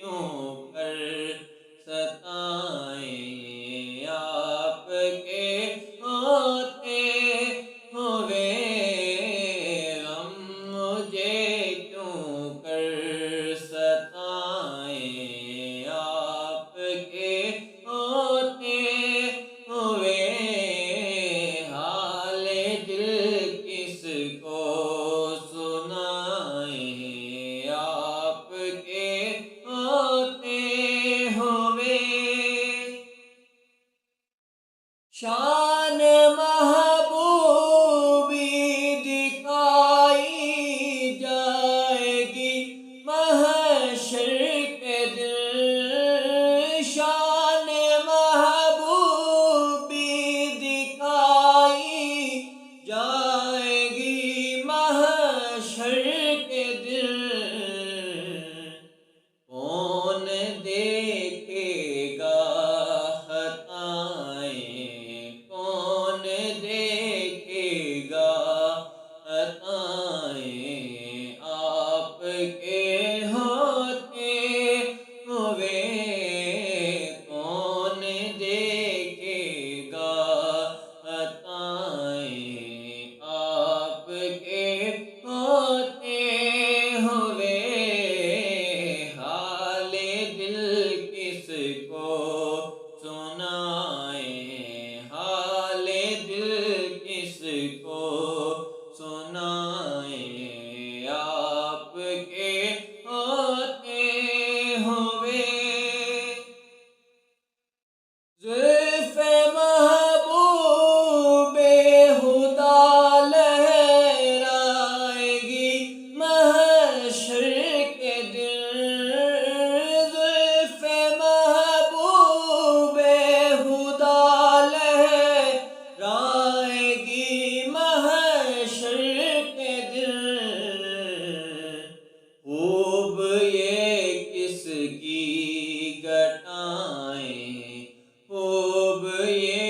کیوں کر ستائیں، آپ کے ہوتے ہوئے غم مجھے کیوں کر ستائیں، آپ کے ہوتے ہوئے حال دل کس کو سنائیں، آپ کے ہوتے ہوئے شان محبوبی دکھائی جائے گی محشر کے دن، شان محبوبی دکھائی جائے گی محشر کے دن، کون دیکھے گا خطائیں، کون دیکھے گا خطائیں، آپ کے ہوتے ہوئے کون دیکھے گا خطائیں، آپ کے ہوتے ہوئے حال دل کس کو سنائیں، حال دل کس کو سنائیں، آپ کے ہوتے ہوئے زلف محبوب خدا لہرائے گی محشر کے دن، زلف محبوب خدا لہرائے گی محشر کے دن، خوب یہ کس کی گٹائیں، خوب یہ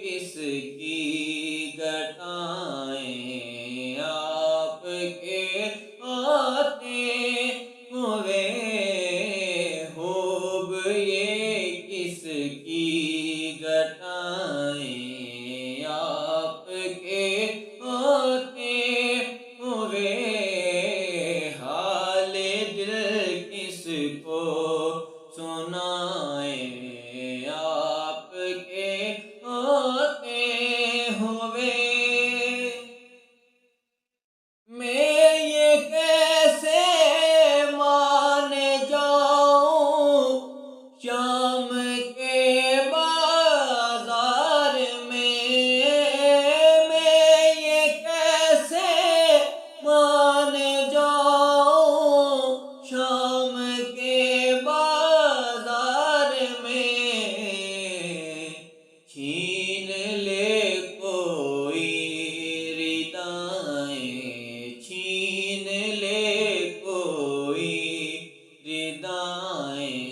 کس کی گٹائیں، آپ کے ہوتے ہوئے خوب یہ کس کی گٹائیں، آپ کے ہوتے ہوئے حال دل کس کو سنائیں، آپ کے ہوتے ہوئے میں یہ کیسے مان جاؤں شام کے بازار میں یہ کیسے مان جاؤں شام کے بازار میں، چھین لے کوئی ردائیں، چھین لے کوئی ردائیں،